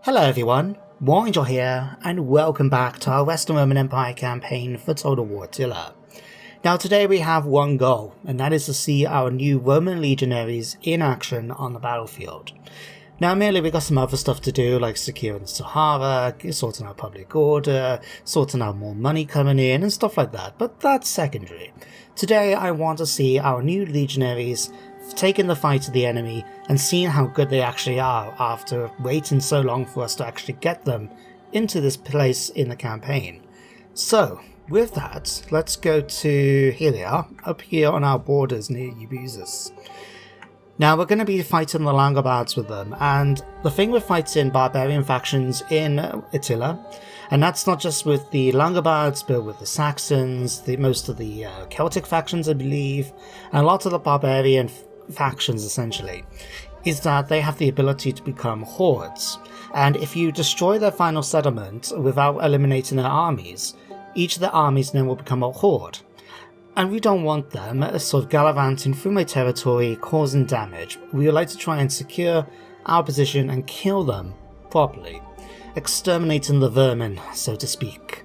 Hello everyone, Warangel here, and welcome back to our Western Roman Empire campaign for Total War Attila. Now today we have one goal, and that is to see our new Roman Legionnaires in action on the battlefield. Now merely we got some other stuff to do, like securing the Sahara, sorting out public order, sorting out more money coming in and stuff like that, but that's secondary. Today I want to see our new Legionnaires taking the fight to the enemy and seeing how good they actually are after waiting so long for us to actually get them into this place in the campaign. So, with that, let's go to, here they are, up here on our borders near Eubusus. Now we're going to be fighting the Langobards with them, and the thing with fighting barbarian factions in Attila, and that's not just with the Langobards, but with the Saxons, most of the Celtic factions I believe, and lots of the barbarian factions essentially, is that they have the ability to become hordes, and if you destroy their final settlement without eliminating their armies, each of their armies then will become a horde. And we don't want them sort of gallivanting through my territory, causing damage. We would like to try and secure our position and kill them properly, exterminating the vermin, so to speak.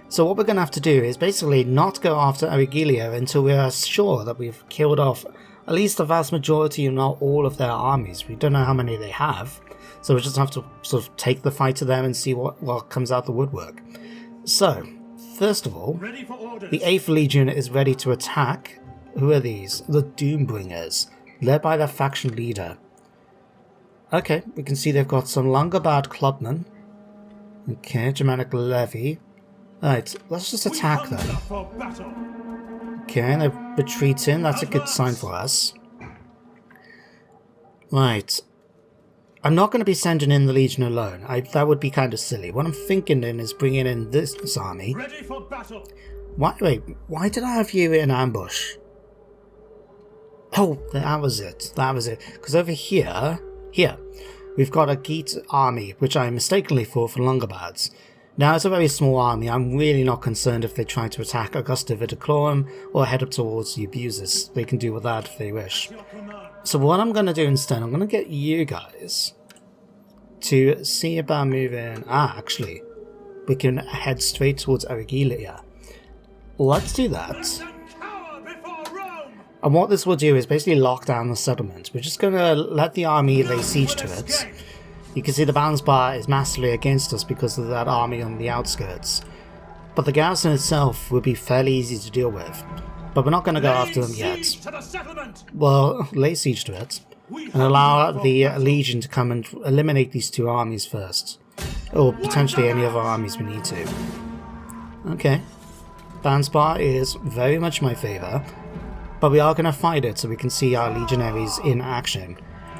So what we're going to have to do is basically not go after Arigilia until we are sure that we've killed off at least the vast majority, if not all, of their armies. We don't know how many they have, so we just have to sort of take the fight to them and see what comes out the woodwork. So, first of all, the 8th Legion is ready to attack. Who are these? The Doombringers, led by their faction leader. Okay, we can see they've got some Langobard clubmen. Okay, Germanic levy. Alright, let's just attack them. Okay, and they're retreating, that's a good sign for us. Right. I'm not going to be sending in the Legion alone. That would be kind of silly. What I'm thinking then is bringing in this army. Ready for battle. Why did I have you in ambush? Oh, that was it. Because over here, we've got a Geat army, which I mistakenly thought for Langobards. Now, it's a very small army. I'm really not concerned if they try to attack Augusta Vidiclorum or head up towards Eubusus. They can do with that if they wish. So what I'm going to do instead, I'm going to get you guys to see about moving... actually, we can head straight towards Arigilia. Let's do that. And what this will do is basically lock down the settlement. We're just going to let the army lay siege to it. You can see the balance bar is massively against us because of that army on the outskirts. But the garrison itself would be fairly easy to deal with. But we're not going to go after them yet. Well, lay siege to it. And allow the Legion to come and eliminate these two armies first. Or potentially any other armies we need to. Okay. Balance bar is very much my favour. But we are going to fight it so we can see our Legionaries in action.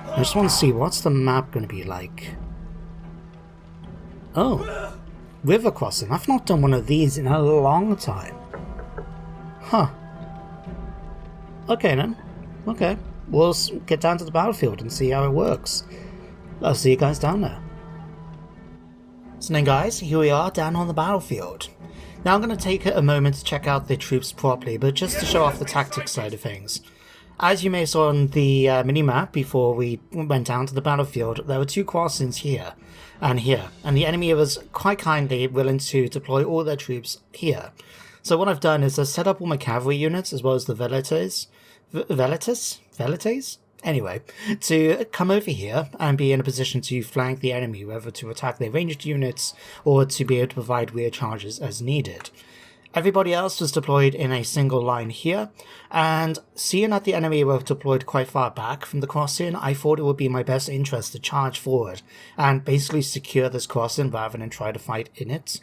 I just want to see what's the map going to be like. Oh, river crossing. I've not done one of these in a long time. Huh. Okay then. Okay. We'll get down to the battlefield and see how it works. I'll see you guys down there. So then guys, here we are down on the battlefield. Now I'm going to take a moment to check out the troops properly, but just to show off the tactics side of things. As you may have saw on the mini-map before we went down to the battlefield, there were two crossings here, and the enemy was quite kindly willing to deploy all their troops here. So what I've done is I've set up all my cavalry units as well as the velites? Anyway, to come over here and be in a position to flank the enemy, whether to attack their ranged units or to be able to provide rear charges as needed. Everybody else was deployed in a single line here, and seeing that the enemy were deployed quite far back from the crossing, I thought it would be my best interest to charge forward and basically secure this crossing rather than try to fight in it.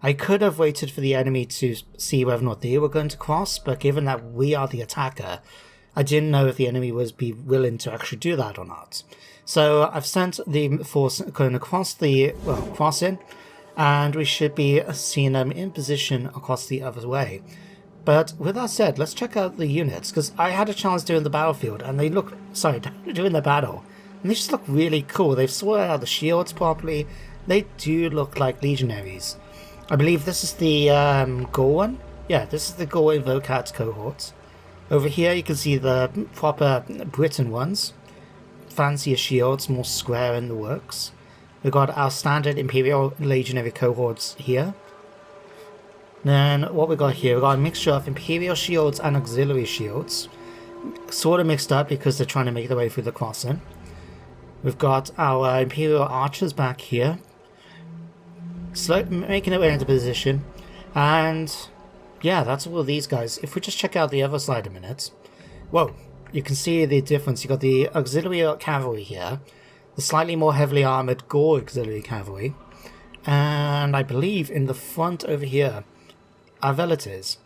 I could have waited for the enemy to see whether or not they were going to cross, but given that we are the attacker, I didn't know if the enemy would be willing to actually do that or not. So I've sent the force going across the crossing, and we should be seeing them in position across the other way. But with that said, let's check out the units, because I had a chance doing the battlefield, and they look... doing the battle. And they just look really cool. They've sorted out the shields properly. They do look like Legionaries. I believe this is the Gaul one. Yeah, this is the Gaul Vocat cohort. Over here you can see the proper Britain ones. Fancier shields, more square in the works. We've got our standard Imperial Legionary cohorts here. Then what we got here, we've got a mixture of Imperial shields and auxiliary shields. Sort of mixed up because they're trying to make their way through the crossing. We've got our Imperial archers back here, making their way into position. And yeah, that's all of these guys. If we just check out the other side a minute. Whoa, you can see the difference. You've got the auxiliary cavalry here, the slightly more heavily armoured Gaul auxiliary cavalry, and I believe in the front over here are velators.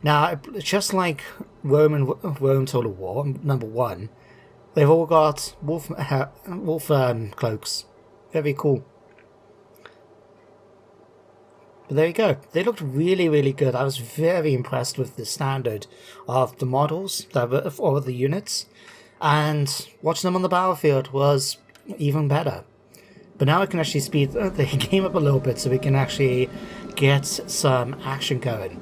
Now, just like Rome Total War, number 1, they've all got wolf cloaks. Very cool. But there you go. They looked really, really good. I was very impressed with the standard of the models, or the units. And watching them on the battlefield was even better. But now I can actually speed the game up a little bit so we can actually get some action going.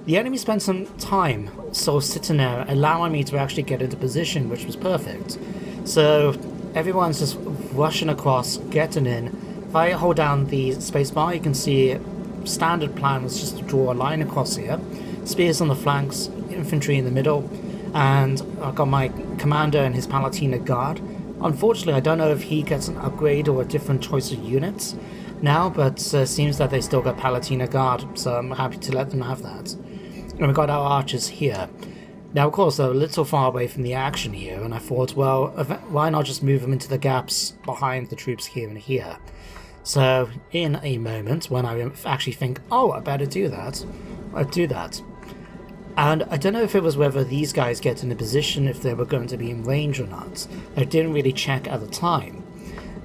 The enemy spent some time sort of sitting there, allowing me to actually get into position, which was perfect. So everyone's just rushing across, getting in. If I hold down the spacebar, you can see standard plan was just to draw a line across here. Spears on the flanks, infantry in the middle, and I've got my commander and his Palatina guard. Unfortunately, I don't know if he gets an upgrade or a different choice of units now, but seems that they still got Palatina guard, so I'm happy to let them have that. And we've got our archers here. Now, of course, they're a little far away from the action here, and I thought, well, why not just move them into the gaps behind the troops here and here? So, in a moment, when I actually think, oh, I better do that, I'd do that. And I don't know if it was whether these guys get in a position if they were going to be in range or not. I didn't really check at the time.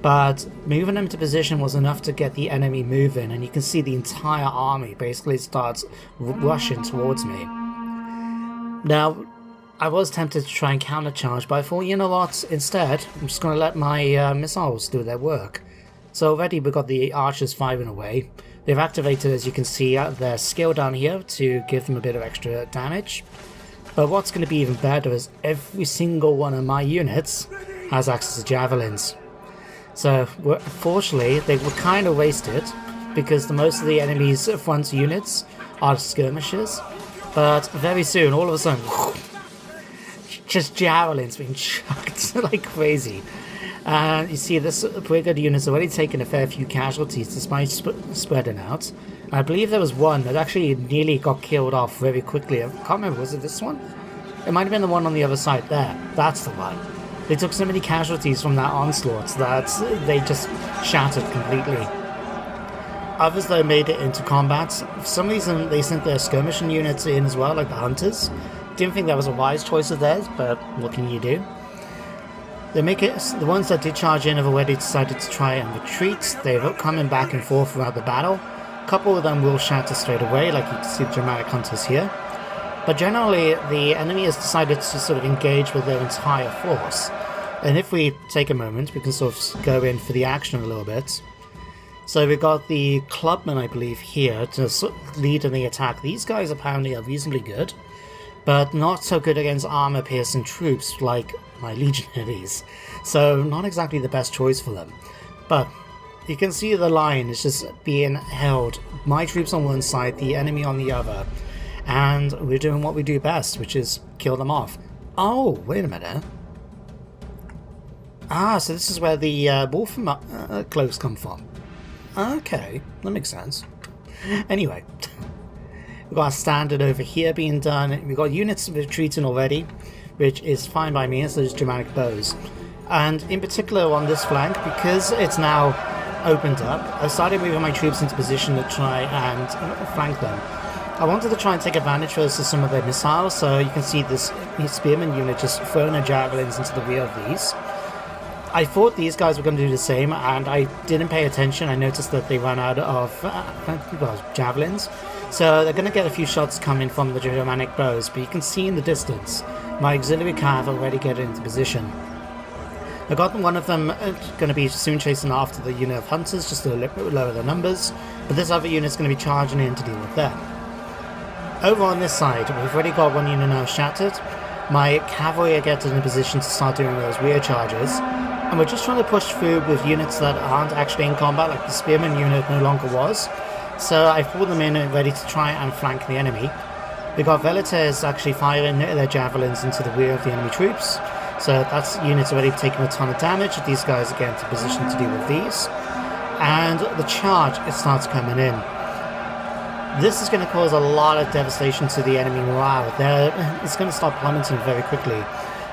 But moving them to position was enough to get the enemy moving, and you can see the entire army basically starts rushing towards me. Now, I was tempted to try and countercharge, but I thought, you know what, instead, I'm just going to let my missiles do their work. So already we've got the archers firing away. They've activated, as you can see, their skill down here to give them a bit of extra damage. But what's going to be even better is every single one of my units has access to javelins. So, fortunately, they were kind of wasted because most of the enemy's front units are skirmishers. But very soon, all of a sudden, just javelins being chucked like crazy. And you see this brigade unit's already taken a fair few casualties despite spreading out. I believe there was one that actually nearly got killed off very quickly. I can't remember, was it this one? It might have been the one on the other side there. That's the one. They took so many casualties from that onslaught that they just shattered completely. Others, though, made it into combat. For some reason, they sent their skirmishing units in as well, like the hunters. Didn't think that was a wise choice of theirs, but what can you do? They make it. The ones that did charge in have already decided to try and retreat. They're coming back and forth throughout the battle. A couple of them will shatter straight away, like you can see the dramatic hunters here. But generally, the enemy has decided to sort of engage with their entire force. And if we take a moment, we can sort of go in for the action a little bit. So we've got the clubmen, I believe, here to lead in the attack. These guys apparently are reasonably good, but not so good against armor-piercing troops like my Legionnaires. So not exactly the best choice for them. But you can see the line is just being held. My troops on one side, the enemy on the other. And we're doing what we do best, which is kill them off. Oh, wait a minute. Ah, so this is where the wolf cloaks come from. Okay, that makes sense. Anyway, we've got a standard over here being done. We've got units retreating already, which is fine by me, as those dramatic bows. And in particular on this flank, because it's now opened up, I started moving my troops into position to try and flank them. I wanted to try and take advantage first of some of their missiles, so you can see this spearman unit just throwing their javelins into the rear of these. I thought these guys were going to do the same, and I didn't pay attention. I noticed that they ran out of javelins, so they're going to get a few shots coming from the Germanic bows, but you can see in the distance my auxiliary cav already getting into position. I got one of them going to be soon chasing after the unit of hunters just to lower their numbers, but this other unit's going to be charging in to deal with them. Over on this side, we've already got one unit now shattered. My cavalry are getting in a position to start doing those rear charges, And we're just trying to push through with units that aren't actually in combat, like the spearman unit no longer was. So I've pulled them in and ready to try and flank the enemy. We've got Legionnaires actually firing their javelins into the rear of the enemy troops. So that's units already taking a ton of damage. These guys are getting into position to deal with these. And the charge, it starts coming in. This is going to cause a lot of devastation to the enemy morale. It's going to start plummeting very quickly.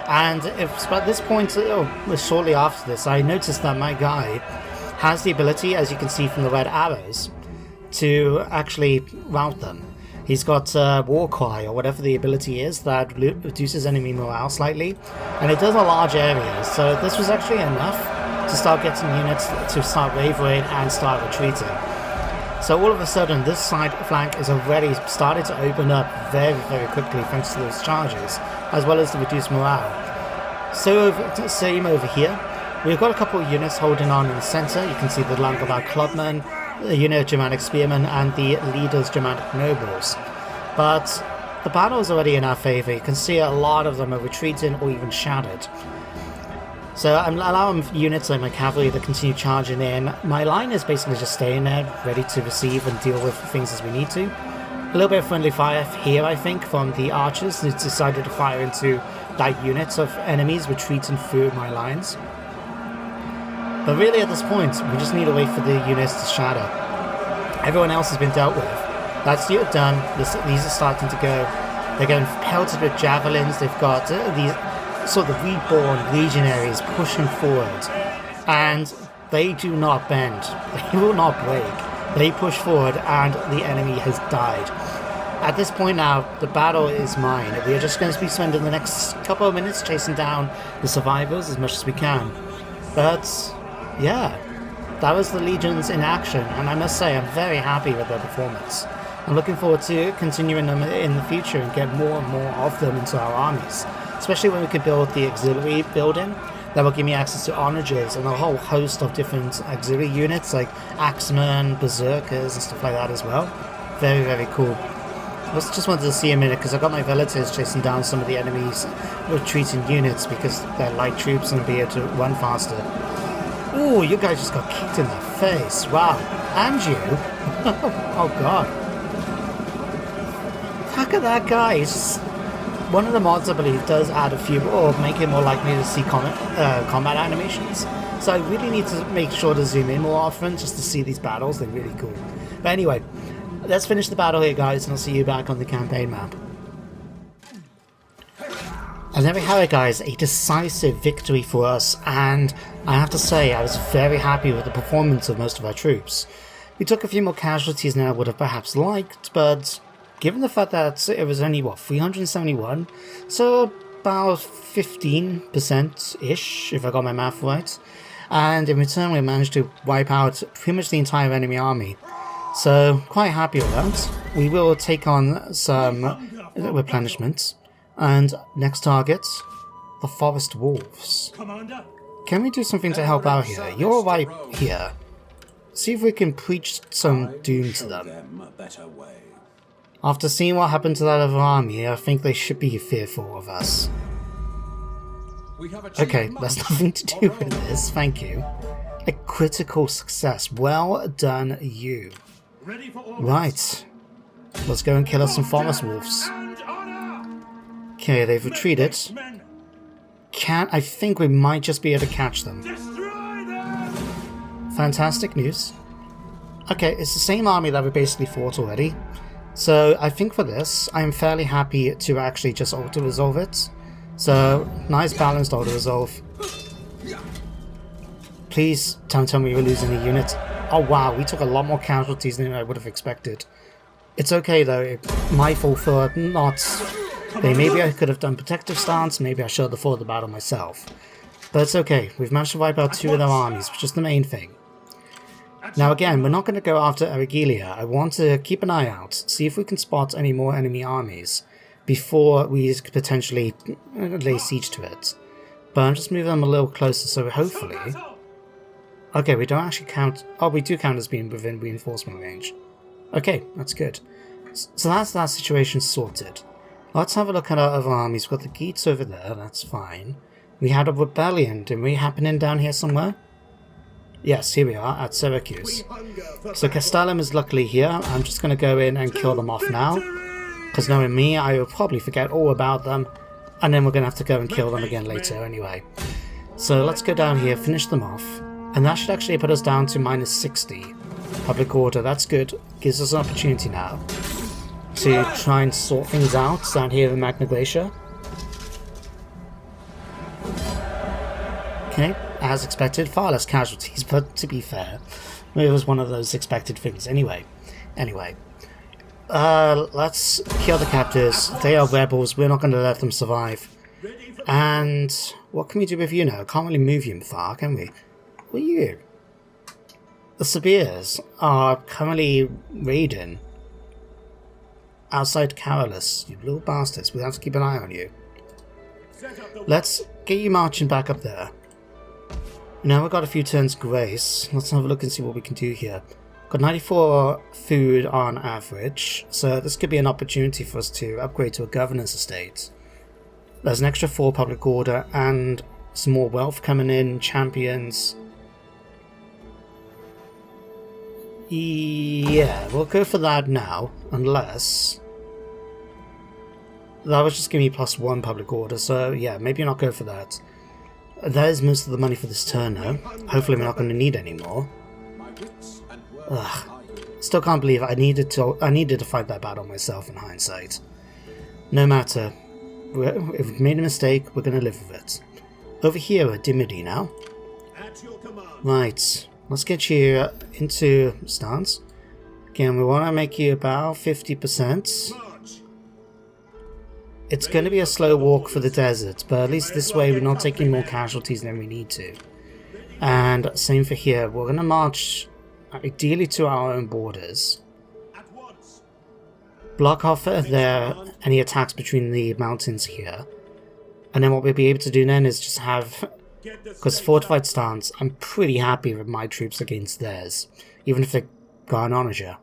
And if at this point, shortly after this, I noticed that my guy has the ability, as you can see from the red arrows, to actually rout them. He's got War Cry, or whatever the ability is, that reduces enemy morale slightly. And it does a large area, so this was actually enough to start getting units to start wavering and start retreating. So all of a sudden, this side flank is already started to open up very, very quickly thanks to those charges, as well as the reduced morale. So same over here. We've got a couple of units holding on in the centre. You can see the Langobar Clubmen, the unit of Germanic Spearmen, and the leaders Germanic Nobles. But the battle is already in our favour. You can see a lot of them are retreating or even shattered. So I'm allowing units like my cavalry to continue charging in. My line is basically just staying there, ready to receive and deal with things as we need to. A little bit of friendly fire here, I think, from the archers who decided to fire into light units of enemies retreating through my lines. But really at this point, we just need to wait for the units to shatter. Everyone else has been dealt with. That's done. These are starting to go. They're getting pelted with javelins. They've got these sort of reborn legionaries pushing forward. And they do not bend. They will not break. They push forward and the enemy has died. At this point now, the battle is mine. We are just going to be spending the next couple of minutes chasing down the survivors as much as we can. But yeah, that was the legions in action, and I must say I'm very happy with their performance. I'm looking forward to continuing them in the future and get more and more of them into our armies, especially when we can build the auxiliary building. That will give me access to onagers and a whole host of different auxiliary units like axemen, berserkers and stuff like that as well. Very, very cool. I just wanted to see a minute because I got my relatives chasing down some of the enemies retreating units because they're light troops and be able to run faster. Ooh, you guys just got kicked in the face. Wow. And you? Oh god. Look at that guy. He's just... One of the mods, I believe, does add a few, or make it more likely to see combat animations. So I really need to make sure to zoom in more often just to see these battles. They're really cool. But anyway, let's finish the battle here, guys, and I'll see you back on the campaign map. And there we have it, guys, a decisive victory for us, and I have to say I was very happy with the performance of most of our troops. We took a few more casualties than I would have perhaps liked, but given the fact that it was only, 371, so about 15%-ish, if I got my math right, and in return we managed to wipe out pretty much the entire enemy army. So, quite happy with that. We will take on some replenishments. And next target, the Forest Wolves. Commander? Can we do something to help out here? You're right here. See if we can preach some doom to them. After seeing what happened to that other army, I think they should be fearful of us. Okay, that's nothing to do with this, thank you. A critical success. Well done, you. Right. Let's go and kill us some Forest Wolves. Okay, they've retreated. I think we might just be able to catch them. Fantastic news. Okay, it's the same army that we basically fought already. So I think for this, I'm fairly happy to actually just auto-resolve it. So, nice balanced auto-resolve. Please don't tell me we're losing a unit. Oh wow, we took a lot more casualties than I would have expected. It's okay though, my fault for not... Maybe I could have done protective stance, maybe I should have fought the battle myself. But it's okay, we've managed to wipe out 2 of their armies, which is the main thing. Now again, we're not going to go after Erigelia. I want to keep an eye out, see if we can spot any more enemy armies before we potentially lay siege to it. But I'm just moving them a little closer, so hopefully... Okay, we don't actually count... Oh, we do count as being within reinforcement range. Okay, that's good. So that's that situation sorted. Let's have a look at our other armies. We've got the Geats over there, that's fine. We had a rebellion, didn't we, happening down here somewhere? Yes, here we are, at Syracuse. So Castellum is luckily here. I'm just going to go in and kill them off now. Because knowing me, I will probably forget all about them. And then we're going to have to go and kill them again later anyway. So let's go down here, finish them off. And that should actually put us down to minus 60. Public order, that's good. Gives us an opportunity now to try and sort things out down here in Magna Glacier. Okay, as expected, far less casualties, but to be fair, it was one of those expected things anyway. Let's kill the captives. They are rebels, we're not going to let them survive. And what can we do with you now? Can't really move you far, can we? What are you? The forebears are currently raiding outside Carolus, you little bastards. We'll have to keep an eye on you. Let's get you marching back up there. Now we've got a few turns grace. Let's have a look and see what we can do here. Got 94 food on average, so this could be an opportunity for us to upgrade to a governance estate. There's an extra 4 public order and some more wealth coming in, champions. Yeah, we'll go for that now, unless... That was just giving me +1 public order, so yeah, maybe not go for that. That is most of the money for this turn though. Hopefully we're not going to need any more. Ugh. Still can't believe I needed to fight that battle myself in hindsight. No matter. If we've made a mistake, we're going to live with it. Over here at Dimity now. Right. Let's get you into stance. Again, we want to make you about 50%. It's going to be a slow walk for the desert, but at least this way we're not taking more casualties than we need to. And same for here. We're going to march ideally to our own borders. Block off there any attacks between the mountains here. And then what we'll be able to do then is just have... Because fortified stance, I'm pretty happy with my troops against theirs. Even if they've got an onager.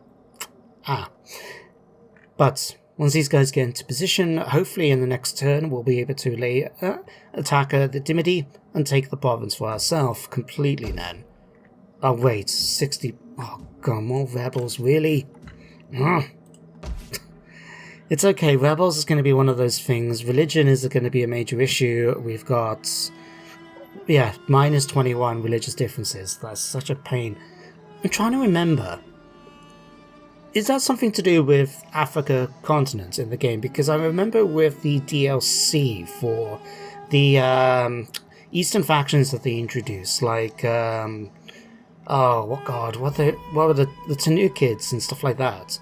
But... Once these guys get into position, hopefully in the next turn we'll be able to attack the Dimity and take the province for ourselves completely then. Oh wait, 60... Oh god, more rebels, really? It's okay, rebels is going to be one of those things. Religion is going to be a major issue. We've got... Yeah, minus 21 religious differences. That's such a pain. I'm trying to remember... Is that something to do with Africa continent in the game? Because I remember with the DLC for the Eastern factions that they introduced, like oh god, what were the Tanukids and stuff like that.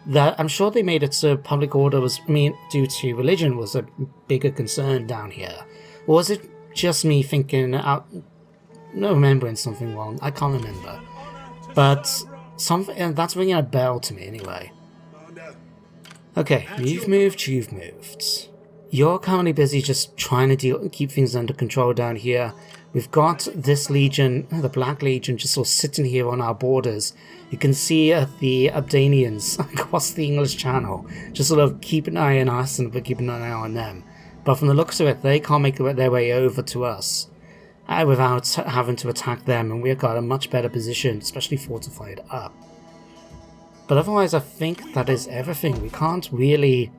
That I'm sure they made it so public order was, due to religion was a bigger concern down here. Or was it just me thinking out, remembering something wrong? I can't remember, but. Something that's ringing a bell to me anyway. Okay, you've moved. You're currently busy just trying to keep things under control down here. We've got this legion, the Black Legion, just sort of sitting here on our borders. You can see the Abdanians across the English Channel, just sort of keep an eye on us and we're keeping an eye on them. But from the looks of it, they can't make their way over to us. Without having to attack them, and we've got a much better position, especially fortified up. But otherwise, I think that is everything. We can't really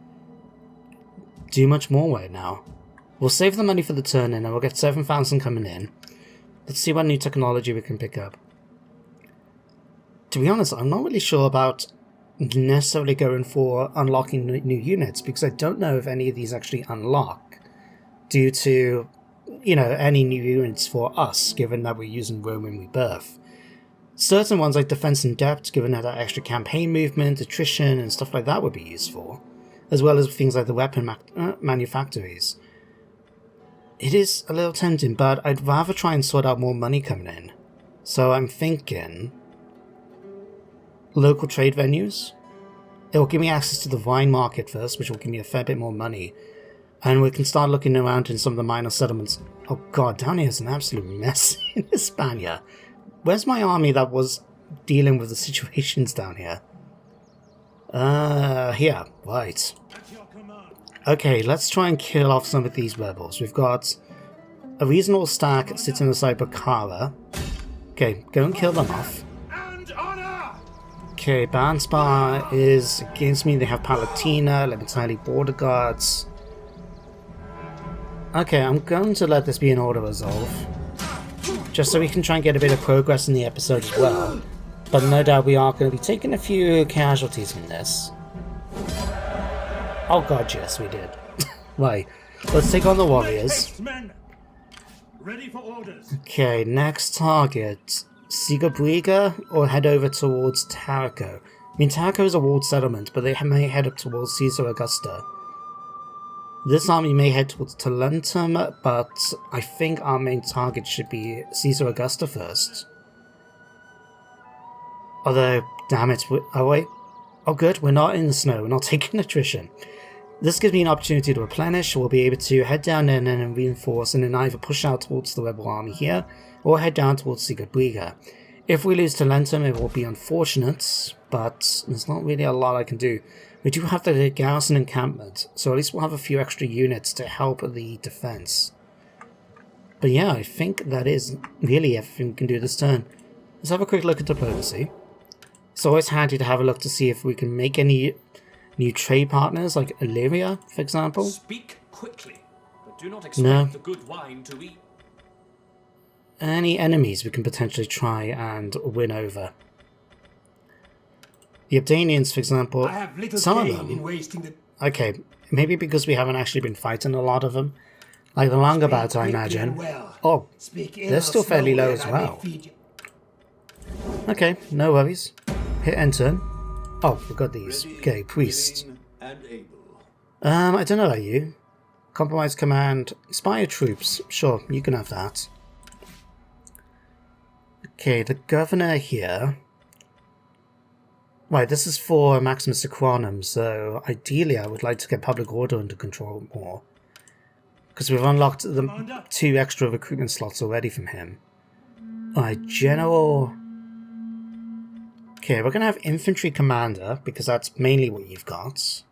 do much more right now. We'll save the money for the turn in, and we'll get 7,000 coming in. Let's see what new technology we can pick up. To be honest, I'm not really sure about necessarily going for unlocking new units, because I don't know if any of these actually unlock due to... any new units for us, given that we're using Roman Rebirth. Certain ones like Defense in Depth, given that extra campaign movement, attrition, and stuff like that would be useful, as well as things like the weapon manufactories. It is a little tempting, but I'd rather try and sort out more money coming in. So I'm thinking... local trade venues? It will give me access to the wine market first, which will give me a fair bit more money. And we can start looking around in some of the minor settlements. Oh god, down here is an absolute mess in Hispania. Where's my army that was dealing with the situations down here? Here, right. Okay, let's try and kill off some of these rebels. We've got A reasonable stack sits in the side Bakara. Okay, go and kill them off. Okay, Banspar is against me. They have Palatina, Levitali Border Guards. Okay, I'm going to let this be an auto resolve. Just so we can try and get a bit of progress in the episode as well. But no doubt we are going to be taking a few casualties from this. Oh god, yes, we did. Right, let's take on the warriors. Ready for orders. Okay, next target. Sigabriga or head over towards Tarraco. I mean, Tarraco is a walled settlement, but they may head up towards Caesar Augusta. This army may head towards Talentum, but I think our main target should be Caesar Augusta first. Although, damn it, oh wait. Oh good, we're not in the snow, we're not taking attrition. This gives me an opportunity to replenish. We'll be able to head down in and reinforce and then either push out towards the rebel army here or head down towards Sigabriga. If we lose Talentum, it will be unfortunate, but there's not really a lot I can do. We do have the garrison encampment, so at least we'll have a few extra units to help the defense. But yeah, I think that is really everything we can do this turn. Let's have a quick look at diplomacy. It's always handy to have a look to see if we can make any new trade partners, like Illyria, for example. Speak quickly, but do not expect the good wine to eat. Any enemies we can potentially try and win over. The Abdanians, for example, some of them. Okay, maybe because we haven't actually been fighting a lot of them. Like the Longobards, I imagine. Oh, they're still fairly low as well. Okay, no worries. Hit enter. Oh, we got these. Okay, priests. I don't know about you. Compromise command. Inspire troops. Sure, you can have that. Okay, the governor here. Right, this is for Maximus Sacranum, so ideally I would like to get public order under control more. Because we've unlocked the 2 extra recruitment slots already from him. Alright, general. Okay, we're going to have infantry commander, because that's mainly what you've got.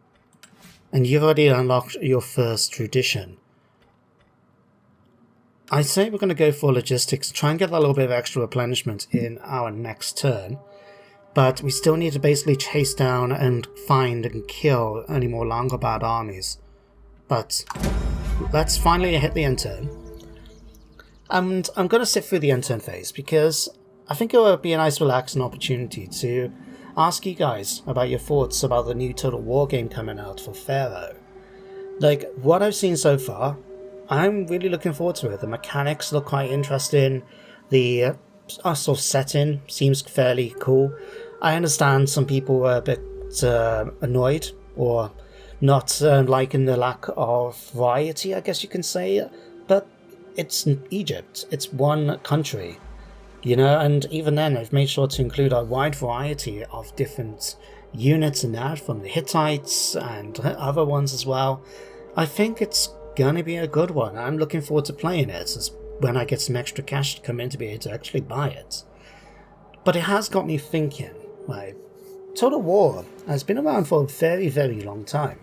And you've already unlocked your first tradition. I say we're going to go for logistics, try and get that little bit of extra replenishment in our next turn. But we still need to basically chase down and find and kill any more Longobard armies. But let's finally hit the end turn. And I'm going to sit through the end turn phase, because I think it will be a nice relaxing opportunity to ask you guys about your thoughts about the new Total War game coming out for Pharaoh. Like, what I've seen so far, I'm really looking forward to it. The mechanics look quite interesting. The sort of setting seems fairly cool. I understand some people were a bit annoyed or not liking the lack of variety, I guess you can say. But it's Egypt. It's one country. You know, and even then I've made sure to include a wide variety of different units in that, from the Hittites and other ones as well. I think it's gonna be a good one. I'm looking forward to playing it when I get some extra cash to come in to be able to actually buy it. But it has got me thinking, like, Total War has been around for a very, very long time.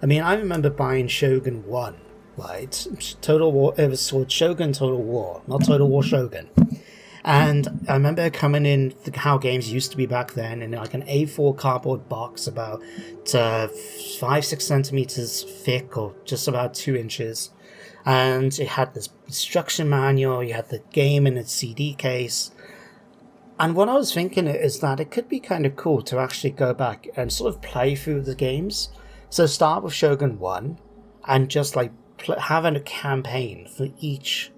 I mean, I remember buying Shogun 1, right? Total War, it was called Shogun Total War, not Total War Shogun. And I remember coming in how games used to be back then in like an A4 cardboard box about 5-6 centimeters thick, or just about 2 inches. And it had this instruction manual, you had the game in its CD case. And what I was thinking is that it could be kind of cool to actually go back and sort of play through the games. So start with Shogun 1 and just like have a campaign for each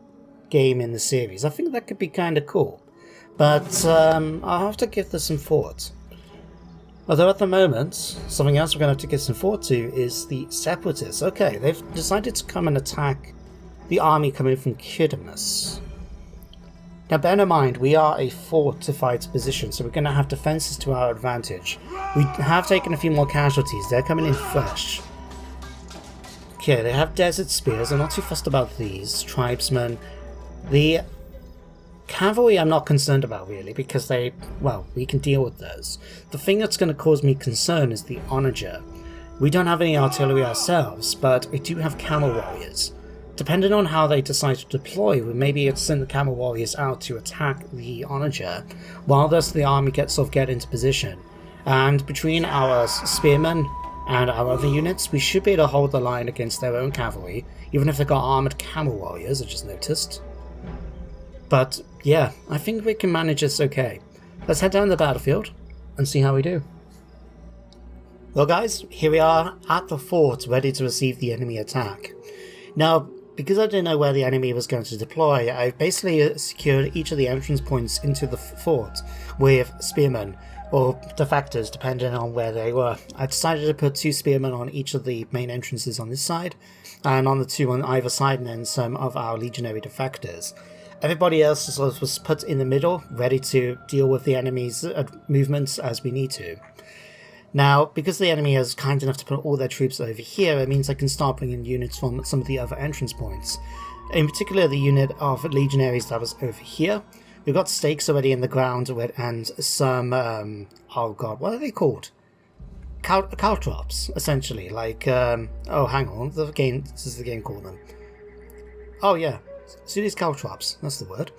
game in the series. I think that could be kind of cool, but I'll have to give this some thought. Although at the moment, something else we're going to have to give some thought to is the Separatists. Okay, they've decided to come and attack the army coming from Kydamus. Now bear in mind, we are a fortified position, so we're going to have defenses to our advantage. We have taken a few more casualties. They're coming in fresh. Okay, they have desert spears. I'm not too fussed about these. Tribesmen. The cavalry I'm not concerned about really, because we can deal with those. The thing that's going to cause me concern is the onager. We don't have any artillery ourselves, but we do have camel warriors. depending on how they decide to deploy, we maybe send the camel warriors out to attack the onager, while the rest of the army gets get into position. And between our spearmen and our other units, we should be able to hold the line against their own cavalry, even if they've got armoured camel warriors, I just noticed. But yeah, I think we can manage this okay. Let's head down the battlefield and see how we do. Well guys, here we are at the fort, ready to receive the enemy attack. Now, because I didn't know where the enemy was going to deploy, I basically secured each of the entrance points into the fort with spearmen, or defectors depending on where they were. I decided to put 2 spearmen on each of the main entrances on this side, and on the 2 on either side, and then some of our legionary defectors. Everybody else was put in the middle, ready to deal with the enemy's movements as we need to. Now, because the enemy is kind enough to put all their troops over here, it means I can start bringing units from some of the other entrance points. In particular, the unit of Legionnaires that was over here. We've got stakes already in the ground and some, oh god, what are they called? Caltrops, essentially. Like, oh, hang on, this is the game called them. Oh yeah, so these caltrops, that's the word.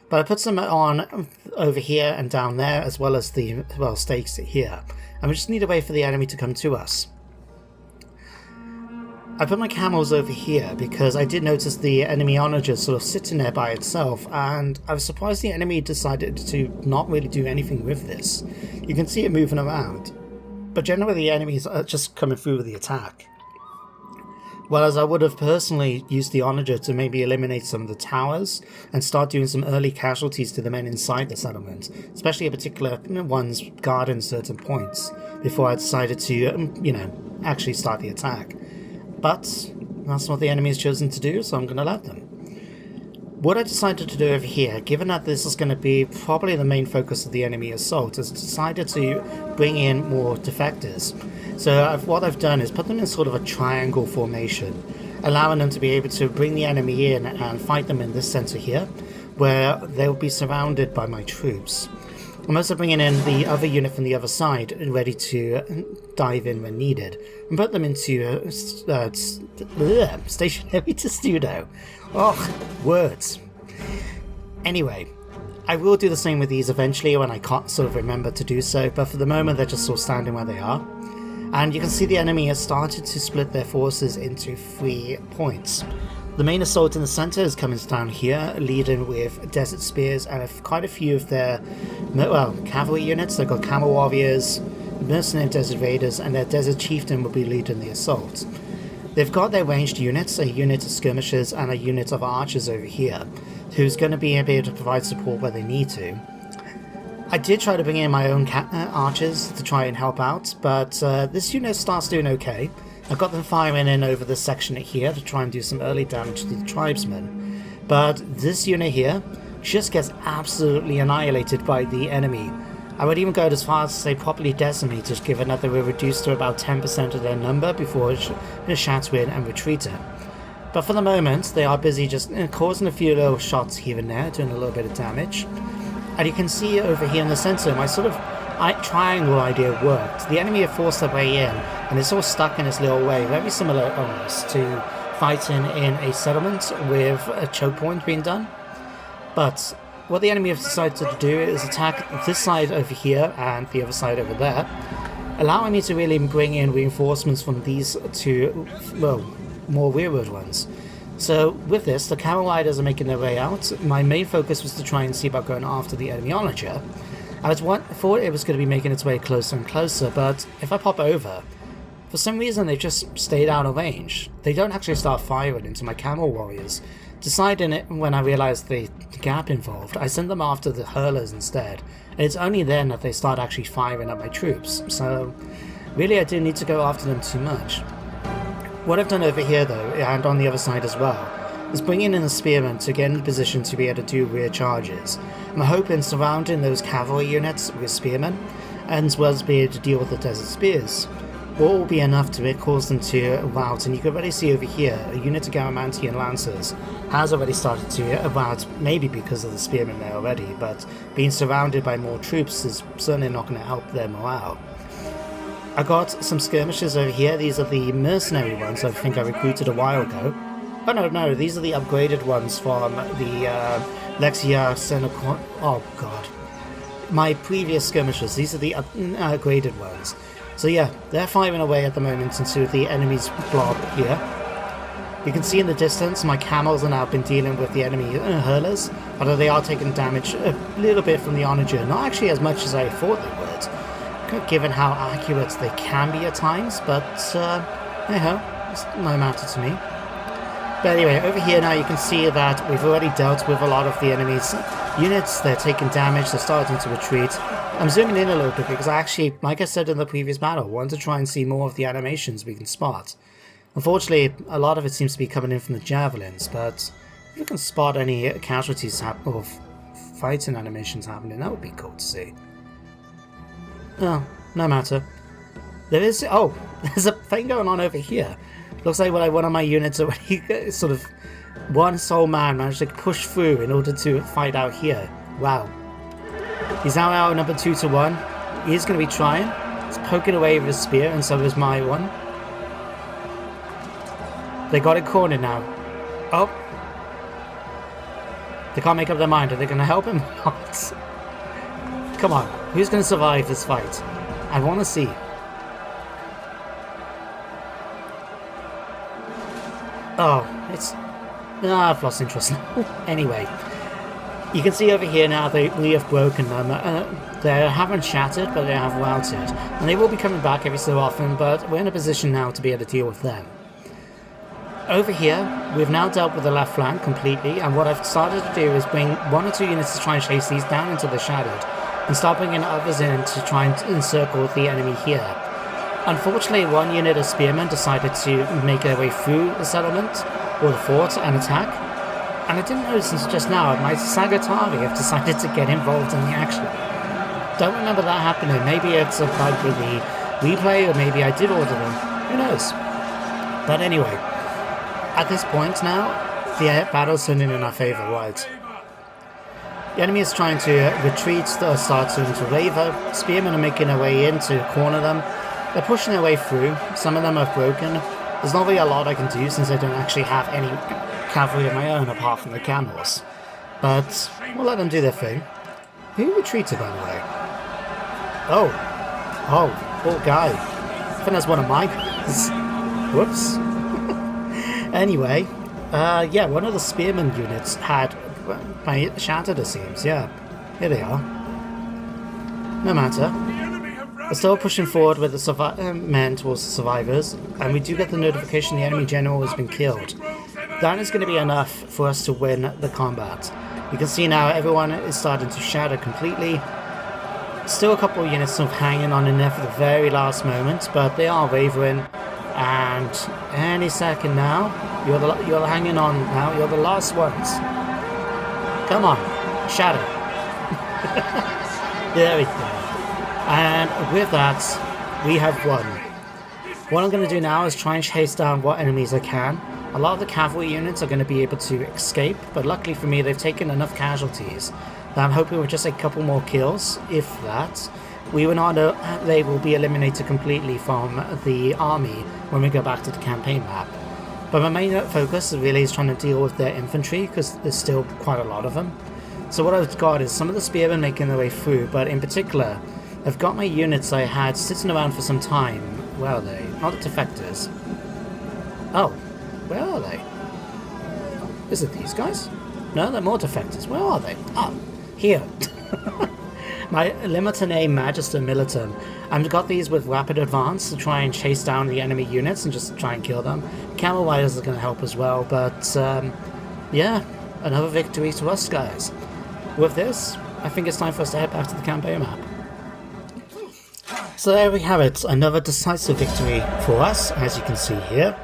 But I put some on over here and down there, as well as the, well, stakes here. And we just need a way for the enemy to come to us. I put my camels over here because I did notice the enemy onager sort of sitting there by itself, and I was surprised the enemy decided to not really do anything with this. You can see it moving around, but generally the enemies are just coming through with the attack. Whereas I would have personally used the onager to maybe eliminate some of the towers and start doing some early casualties to the men inside the settlement, especially a particular ones guarding certain points, before I decided to, actually start the attack. But that's what the enemy has chosen to do, so I'm going to let them. What I decided to do over here, given that this is going to be probably the main focus of the enemy assault, is decided to bring in more defectors. So what I've done is put them in sort of a triangle formation, allowing them to be able to bring the enemy in and fight them in this center here, where they'll be surrounded by my troops. I'm also bringing in the other unit from the other side, ready to dive in when needed, and put them into stationary testudo. Oh, words. Anyway, I will do the same with these eventually when I can't sort of remember to do so, but for the moment they're just sort of standing where they are. And you can see the enemy has started to split their forces into 3 points. The main assault in the center is coming down here, leading with desert spears and quite a few of their, cavalry units. They've got camel warriors, mercenary desert raiders, and their desert chieftain will be leading the assault. They've got their ranged units, a unit of skirmishers and a unit of archers over here, who's going to be able to provide support where they need to. I did try to bring in my own archers to try and help out, but this unit starts doing okay. I've got them firing in over this section here to try and do some early damage to the tribesmen. But this unit here just gets absolutely annihilated by the enemy. I would even go as far as to say properly decimated, given that they were reduced to about 10% of their number before shattering and retreating. But for the moment, they are busy just causing a few little shots here and there, doing a little bit of damage. And you can see over here in the center, my sort of triangle idea worked. The enemy have forced their way in, and it's all stuck in this little way, very similar almost to fighting in a settlement with a choke point being done. But what the enemy have decided to do is attack this side over here and the other side over there, allowing me to really bring in reinforcements from these 2, more rearward ones. So with this, the camel riders are making their way out. My main focus was to try and see about going after the enemy onager. I thought it was going to be making its way closer and closer, but if I pop over, for some reason they just stayed out of range. They don't actually start firing into my camel warriors. Deciding it when I realized the gap involved, I sent them after the hurlers instead, and it's only then that they start actually firing at my troops, so really I didn't need to go after them too much. What I've done over here though, and on the other side as well, is bringing in the spearmen to get in position to be able to do rear charges. I'm hoping surrounding those cavalry units with spearmen, as well as be able to deal with the desert spears, will be enough to cause them to rout. And you can already see over here, a unit of Garamantian Lancers has already started to rout, maybe because of the spearmen there already, but being surrounded by more troops is certainly not going to help their morale. I got some skirmishers over here. These are the mercenary ones I think I recruited a while ago. Oh no, these are the upgraded ones from the Legionnaires. Oh god. My previous skirmishers, these are the upgraded ones. So yeah, they're firing away at the moment into the enemy's blob here. You can see in the distance my camels have now been dealing with the enemy hurlers, although they are taking damage a little bit from the onager, not actually as much as I thought they would, given how accurate they can be at times, but hey ho, it's no matter to me. But anyway, over here now you can see that we've already dealt with a lot of the enemy's units. They're taking damage, they're starting to retreat. I'm zooming in a little bit because I actually, like I said in the previous battle, want to try and see more of the animations we can spot. Unfortunately, a lot of it seems to be coming in from the javelins, but if we can spot any casualties or fighting animations happening, that would be cool to see. Oh, no matter. There is... oh, there's a thing going on over here. Looks like one of my units already sort of... one sole man managed to push through in order to fight out here. Wow. He's now outnumbered 2 to 1. He's going to be trying. He's poking away with his spear, and so is my one. They got it cornered now. Oh. They can't make up their mind. Are they going to help him? Come on. Who's going to survive this fight? I want to see. Oh, it's... I've lost interest. Anyway. You can see over here now we have broken them. They haven't shattered, but they have routed. And they will be coming back every so often, but we're in a position now to be able to deal with them. Over here, we've now dealt with the left flank completely, and what I've started to do is bring 1 or 2 units to try and chase these down into the shadowed, and start bringing others in to try and encircle the enemy here. Unfortunately, 1 unit of spearmen decided to make their way through the settlement, or the fort, and attack. And I didn't notice since just now, my Sagatari have decided to get involved in the action. Don't remember that happening. Maybe it's a bug with the replay, or maybe I did order them. Who knows? But anyway, at this point now, the battle's turning in our favour, right? The enemy is trying to retreat, start to waver. Spearmen are making their way in to corner them. They're pushing their way through. Some of them are broken. There's not really a lot I can do since I don't actually have any cavalry of my own apart from the camels. But we'll let them do their thing. Who retreated, by the way? Oh, poor guy. I think that's one of my guys. Whoops. Anyway, yeah, one of the spearmen units had shattered, it seems. Yeah, here they are. No matter. We're still pushing forward with the men towards the survivors, and we do get the notification the enemy general has been killed. That is going to be enough for us to win the combat. You can see now everyone is starting to shatter completely. Still a couple of units sort of hanging on in there for the very last moment, but they are wavering. And any second now, you're hanging on now. You're the last ones. Come on, shatter. There we go. And with that, we have won. What I'm going to do now is try and chase down what enemies I can. A lot of the cavalry units are going to be able to escape, but luckily for me, they've taken enough casualties that I'm hoping with just a couple more kills, if that, they will be eliminated completely from the army when we go back to the campaign map. But my main focus really is trying to deal with their infantry, because there's still quite a lot of them. So what I've got is some of the spearmen making their way through, but in particular, I've got my units I had sitting around for some time. Where are they? Not the defectors. Oh, where are they? Is it these guys? No, they're more defectors. Where are they? Oh, here. My Limitane Magister Militum. I've got these with rapid advance to try and chase down the enemy units and just try and kill them. Camel Riders are going to help as well, but yeah, another victory to us, guys. With this, I think it's time for us to head back to the campaign map. So there we have it, another decisive victory for us, as you can see here.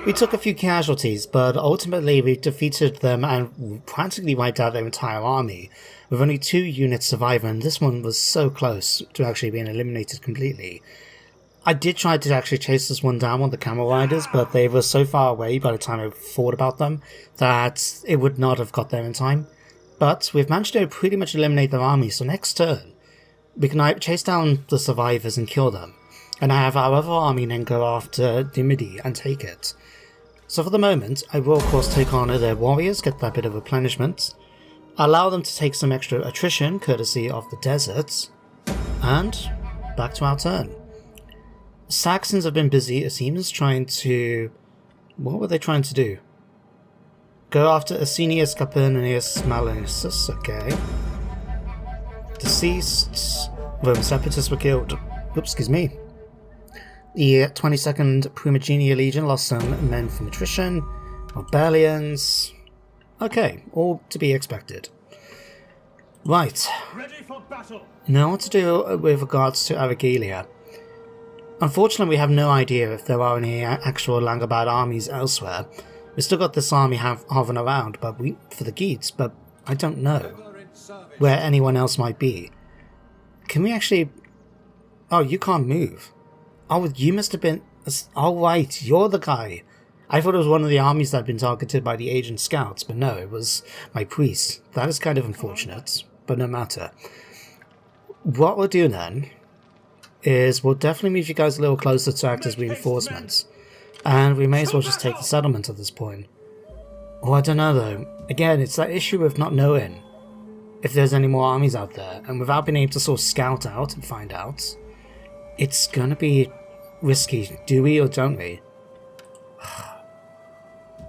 We took a few casualties, but ultimately we defeated them and practically wiped out their entire army, with only 2 units surviving, and this one was so close to actually being eliminated completely. I did try to actually chase this one down with the Camel Riders, but they were so far away by the time I thought about them that it would not have got there in time. But we've managed to pretty much eliminate their army, so next turn we can chase down the survivors and kill them, and have our other army then go after Dimity and take it. So for the moment, I will of course take on their warriors, get that bit of replenishment, allow them to take some extra attrition courtesy of the deserts, and back to our turn. Saxons have been busy, it seems, trying to... What were they trying to do? Go after Asinius Capernius Malensis, okay. Deceased. Roman separatists were killed. Oops, excuse me. The 22nd Primigenia Legion lost some men from attrition. Rebellions. Okay, all to be expected. Right. Ready for battle. Now what to do with regards to Arigelia. Unfortunately, we have no idea if there are any actual Langobard armies elsewhere. We still got this army hovering around, but for the Geats, but I don't know where anyone else might be. Can we actually... Oh, you can't move. Oh, you must have been... Oh, right, you're the guy. I thought it was one of the armies that had been targeted by the agent scouts, but no, it was my priest. That is kind of unfortunate, but no matter. What we'll do then is we'll definitely move you guys a little closer to act as reinforcements. And we may as well just take the settlement at this point. Oh, I don't know though. Again, it's that issue of not knowing if there's any more armies out there. And without being able to sort of scout out and find out, it's gonna be risky. Do we or don't we?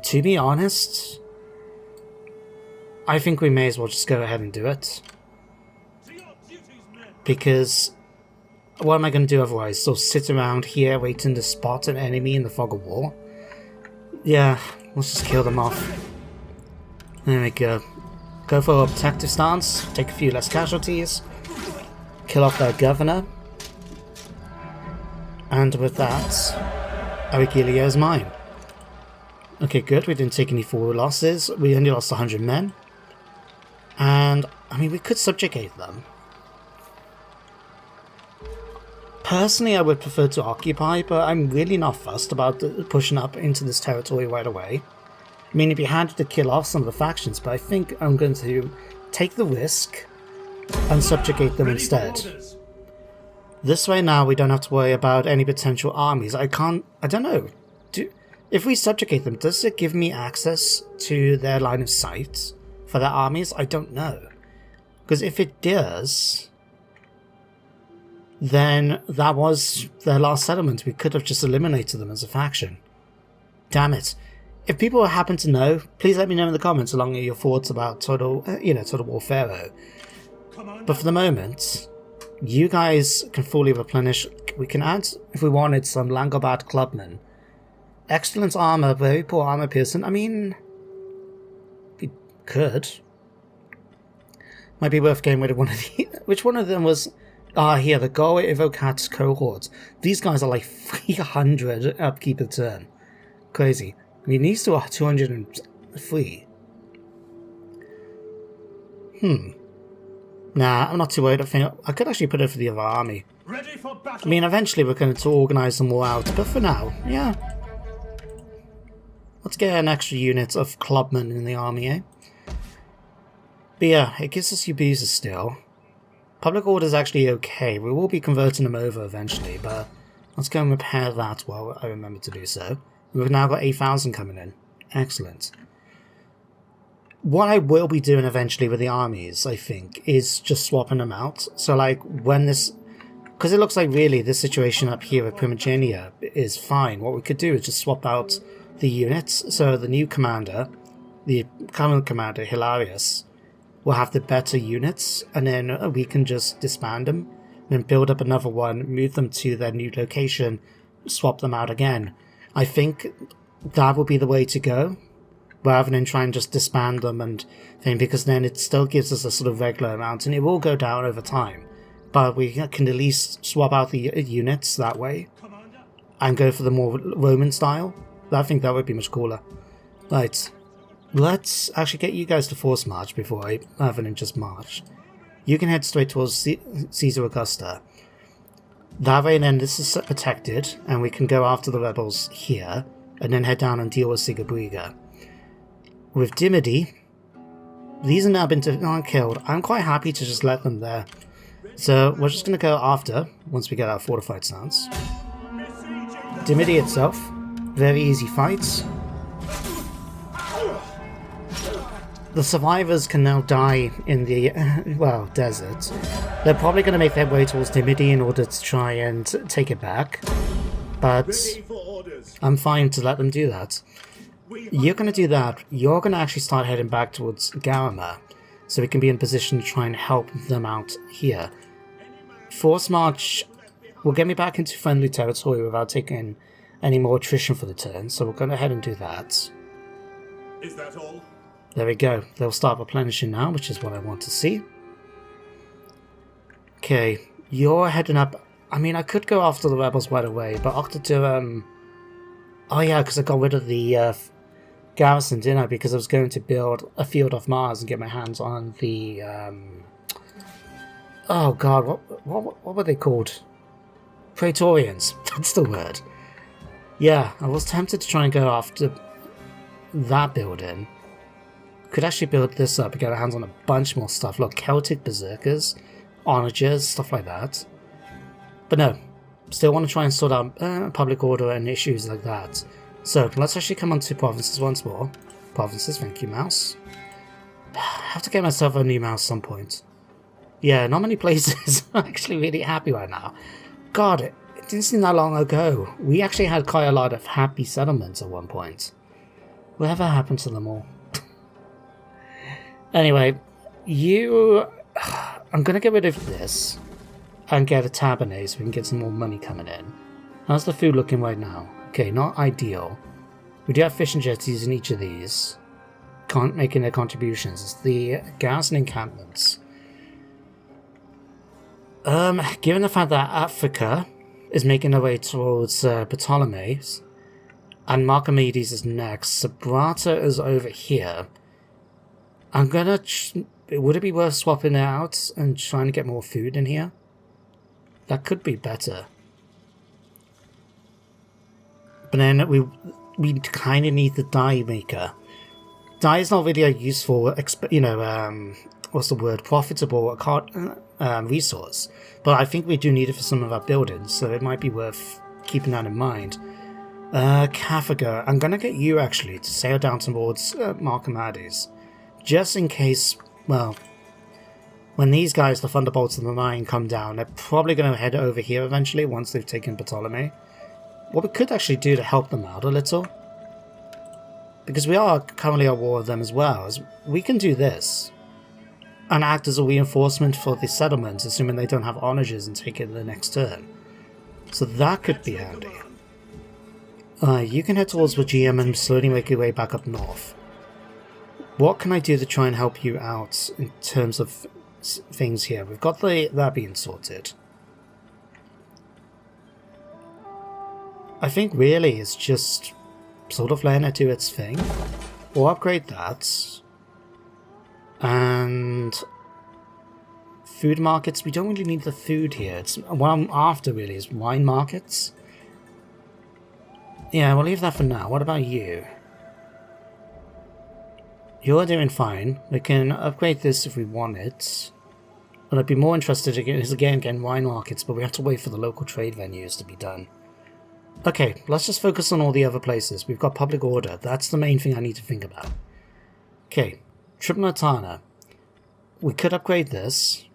To be honest, I think we may as well just go ahead and do it. Because... what am I going to do otherwise? So sit around here waiting to spot an enemy in the fog of war? Yeah, let's just kill them off. There we go. Go for a protective stance, take a few less casualties, kill off their governor. And with that, Arigelia is mine. Okay, good, we didn't take any forward losses. We only lost 100 men. And, I mean, we could subjugate them. Personally, I would prefer to occupy, but I'm really not fussed about pushing up into this territory right away. I mean, it'd be handy to kill off some of the factions, but I think I'm going to take the risk and subjugate them instead. This way now we don't have to worry about any potential armies. I don't know. If we subjugate them, does it give me access to their line of sight for their armies? I don't know. Because if it does... then that was their last settlement. We could have just eliminated them as a faction. Damn it. If people happen to know, please let me know in the comments along with your thoughts about Total War Pharaoh. But for the moment, you guys can fully replenish. We can add, if we wanted, some Langobard clubmen. Excellent armor, very poor armor piercing. I mean, we could. Might be worth getting rid of one of the... Which one of them was... Ah, here, the Galway Evocats cohorts. These guys are like 300 upkeep a turn. Crazy. I mean, these two are 203. Nah, I'm not too worried. I could actually put it for the other army. Ready for battle. I mean, eventually we're going to organise them all out, but for now, yeah. Let's get an extra unit of clubmen in the army, eh? But yeah, it gives us abusers still. Public order is actually okay. We will be converting them over eventually, but let's go and repair that while I remember to do so. We've now got 8,000 coming in. Excellent. What I will be doing eventually with the armies, I think, is just swapping them out. So, like, when this... because it looks like, really, this situation up here with Primigenia is fine. What we could do is just swap out the units. So the new commander, the current commander, Hilarius, will have the better units, and then we can just disband them, and then build up another one, move them to their new location, swap them out again. I think that will be the way to go, rather than try and just disband them and thing, because then it still gives us a sort of regular amount, and it will go down over time. But we can at least swap out the units that way, and go for the more Roman style. I think that would be much cooler. Right. Let's actually get you guys to force march before I have an just march. You can head straight towards Caesar Augusta. That way then this is protected, and we can go after the rebels here, and then head down and deal with Sigabriga. With Dimity, these have now been killed. I'm quite happy to just let them there. So we're just going to go after, once we get our fortified stance. Dimity itself, very easy fights. the survivors can now die in the, well, desert. They're probably going to make their way towards Dimity in order to try and take it back. But I'm fine to let them do that. You're going to do that. You're going to actually start heading back towards Garama, so we can be in position to try and help them out here. Force March will get me back into friendly territory without taking any more attrition for the turn, so we're going to head and do that. Is that all? There we go. They'll start replenishing now, which is what I want to see. Okay, you're heading up. I mean, I could go after the rebels right away, but after to, oh yeah, because I got rid of the garrison, didn't I? Because I was going to build a field of Mars and get my hands on the, oh god, what were they called? Praetorians. That's the word. Yeah, I was tempted to try and go after that building. Could actually build this up and get our hands on a bunch more stuff. Look, Celtic Berserkers, Onagers, stuff like that. But no, still want to try and sort out public order and issues like that. So, let's actually come on to provinces once more. Provinces, thank you, mouse. I have to get myself a new mouse at some point. Yeah, not many places. I'm actually really happy right now. God, it didn't seem that long ago. We actually had quite a lot of happy settlements at one point. Whatever happened to them all? Anyway, I'm going to get rid of this and get a tabernacle so we can get some more money coming in. How's the food looking right now? Okay, not ideal. We do have fishing jetties in each of these. Can't making their contributions. It's the garrison encampments. Given the fact that Africa is making their way towards Ptolemais, and Marcomedes is next, Sabrata is over here. I'm gonna... would it be worth swapping it out and trying to get more food in here? That could be better. But then we kind of need the dye maker. Dye is not really a useful, you know, what's the word? Profitable resource. But I think we do need it for some of our buildings, so it might be worth keeping that in mind. Kaffiga, I'm gonna get you actually to sail down towards Marcomedes. Just in case, well, when these guys, the Thunderbolts of the Nine, come down, they're probably going to head over here eventually once they've taken Ptolemy. What we could actually do to help them out a little, because we are currently at war with them as well, is we can do this and act as a reinforcement for the settlements, assuming they don't have onagers and take it the next turn. So that could be handy. You can head towards Regium and slowly make your way back up north. What can I do to try and help you out in terms of things here? We've got that being sorted. I think really it's just sort of letting it do its thing. Or upgrade that. And food markets, we don't really need the food here. It's what I'm after really is wine markets. Yeah, we'll leave that for now. What about you? You're doing fine. We can upgrade this if we want it. But I'd be more interested in getting wine markets, but we have to wait for the local trade venues to be done. Okay, let's just focus on all the other places. We've got public order. That's the main thing I need to think about. Okay, Tripolitana. We could upgrade this.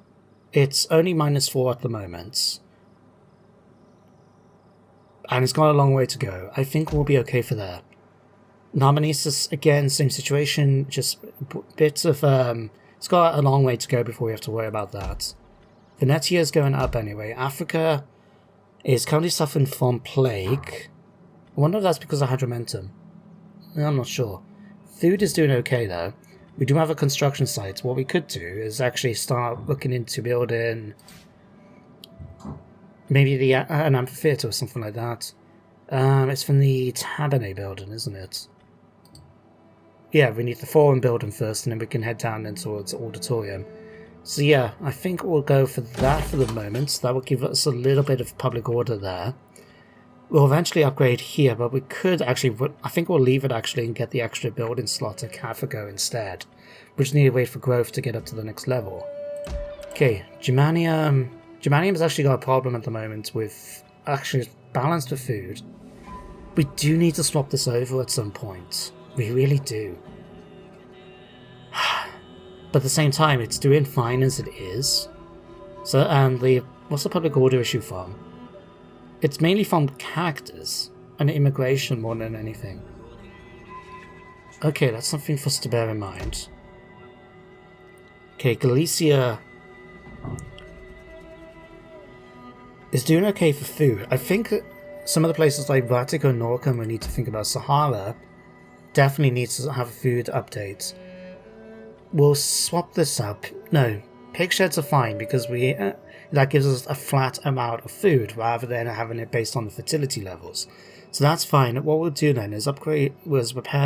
It's only -4 at the moment. And it's got a long way to go. I think we'll be okay for there. Nominatus, again, same situation, just bits of, it's got a long way to go before we have to worry about that. Venetia is going up anyway. Africa is currently suffering from plague. I wonder if that's because of Hadromentum. I'm not sure. Food is doing okay though. We do have a construction site. What we could do is actually start looking into building maybe an amphitheatre or something like that. It's from the Tabernae building, isn't it? Yeah, we need the forum building first, and then we can head down then towards Auditorium. So yeah, I think we'll go for that for the moment. That will give us a little bit of public order there. We'll eventually upgrade here, but we could actually... I think we'll leave it actually and get the extra building slot at Kaffigo instead. We just need to wait for growth to get up to the next level. Okay, Germanium... Germanium's actually got a problem at the moment with... Actually, balanced with food. We do need to swap this over at some point. We really do. But at the same time, it's doing fine as it is. So, and what's the public order issue from? It's mainly from characters and immigration more than anything. Okay, that's something for us to bear in mind. Okay, Galicia is doing okay for food. I think some of the places like Vatico and Norcom we need to think about. Sahara definitely needs to have a food update. We'll swap this up. No, pig sheds are fine because that gives us a flat amount of food rather than having it based on the fertility levels. So that's fine. What we'll do then is repair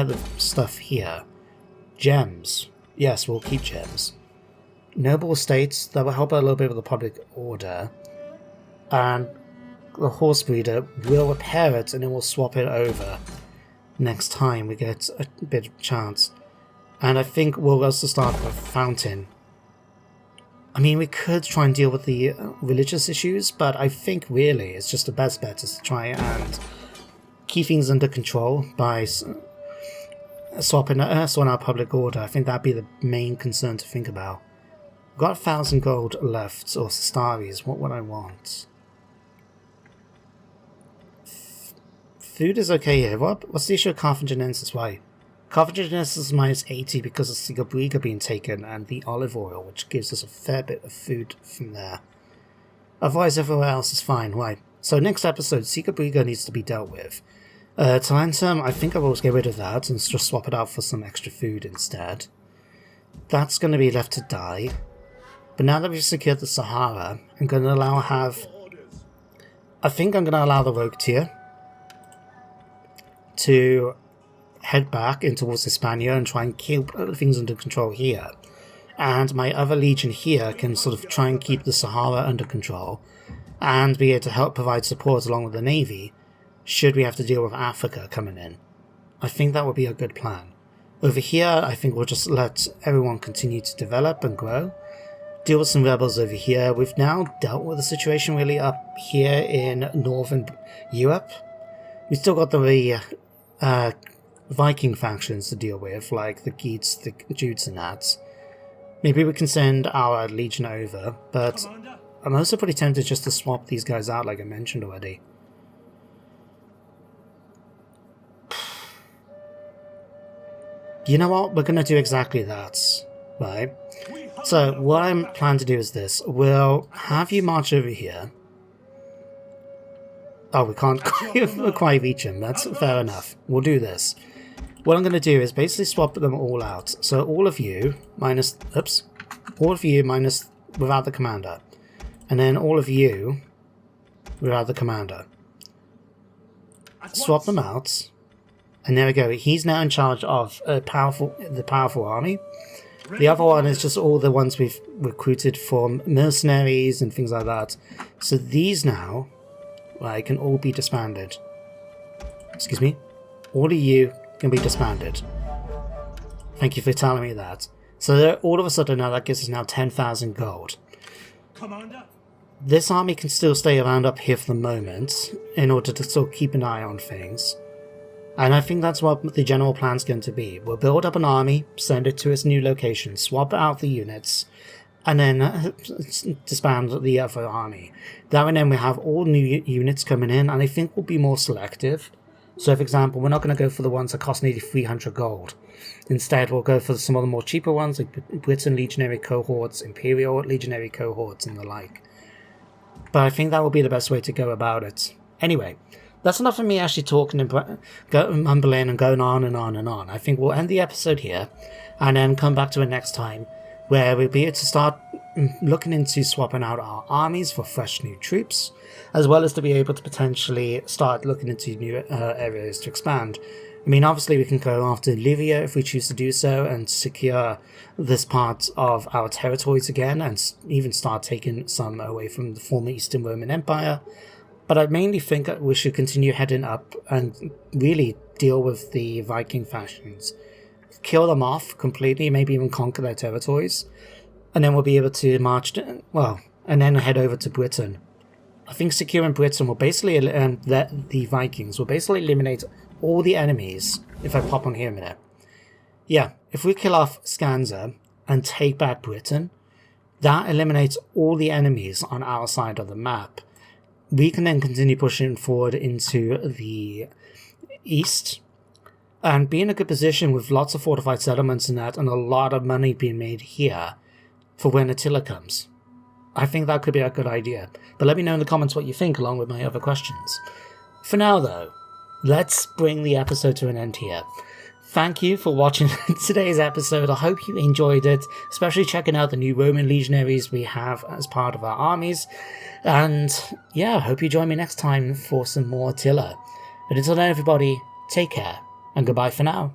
the stuff here. Gems. Yes, we'll keep gems. Noble estates, that will help out a little bit with the public order. And the horse breeder will repair it and then we'll swap it over next time we get a bit of chance. And I think we'll also start with fountain. I mean, we could try and deal with the religious issues, but I think really it's just the best bet is to try and keep things under control by sorting our public order. I think that'd be the main concern to think about. We've got 1,000 gold left, or staries. What would I want? Food is okay here. What's the issue of Carthaginiensis? Why? Carthaginiensis is minus 80 because of Sigabriga being taken and the olive oil, which gives us a fair bit of food from there. Otherwise, everywhere else is fine. Right. So next episode, Sigabriga needs to be dealt with. Talentum, I think I will get rid of that and just swap it out for some extra food instead. That's going to be left to die. But now that we've secured the Sahara, I'm going to I think I'm going to allow the rogue tier to head back in towards Hispania and try and keep things under control here. And my other legion here can sort of try and keep the Sahara under control and be able to help provide support along with the navy should we have to deal with Africa coming in. I think that would be a good plan. Over here, I think we'll just let everyone continue to develop and grow. Deal with some rebels over here. We've now dealt with the situation really up here in northern Europe. We've still got the Viking factions to deal with, like the Geats, the Jutes and that. Maybe we can send our legion over, but I'm also pretty tempted just to swap these guys out like I mentioned already. You know what? We're going to do exactly that, right? So what I'm planning to do is this. We'll have you march over here. Oh, we can't quite reach him. That's fair enough. We'll do this. What I'm going to do is basically swap them all out. So all of you minus... Oops. All of you minus without the commander. And then all of you without the commander. Swap them out. And there we go. He's now in charge of the powerful army. The other one is just all the ones we've recruited from mercenaries and things like that. So these now... Right, can all be disbanded. Excuse me. All of you can be disbanded. Thank you for telling me that. So all of a sudden now that gives us now 10,000 gold. Commander? This army can still stay around up here for the moment in order to still keep an eye on things. And I think that's what the general plan's going to be. We'll build up an army, send it to its new location, swap out the units, and then disband the other army. That way then we have all new units coming in, and I think we'll be more selective. So for example, we're not going to go for the ones that cost nearly 300 gold. Instead, we'll go for some of the more cheaper ones, like Britain Legionary cohorts, Imperial Legionary cohorts, and the like. But I think that will be the best way to go about it. Anyway, that's enough of me actually talking and mumbling and going on and on and on. I think we'll end the episode here, and then come back to it next time, where we'll be able to start looking into swapping out our armies for fresh new troops, as well as to be able to potentially start looking into new areas to expand. I mean, obviously we can go after Livia if we choose to do so and secure this part of our territories again, and even start taking some away from the former Eastern Roman Empire. But I mainly think that we should continue heading up and really deal with the Viking factions. Kill them off completely, maybe even conquer their territories, and then we'll be able to march, and then head over to Britain. I think securing Britain will basically, the Vikings will basically eliminate all the enemies, if I pop on here a minute. Yeah, if we kill off Skanza, and take back Britain, that eliminates all the enemies on our side of the map. We can then continue pushing forward into the east and be in a good position with lots of fortified settlements and that, and a lot of money being made here for when Attila comes. I think that could be a good idea. But let me know in the comments what you think along with my other questions. For now though, let's bring the episode to an end here. Thank you for watching today's episode. I hope you enjoyed it, especially checking out the new Roman Legionaries we have as part of our armies. And yeah, I hope you join me next time for some more Attila. But until then everybody, take care and goodbye for now.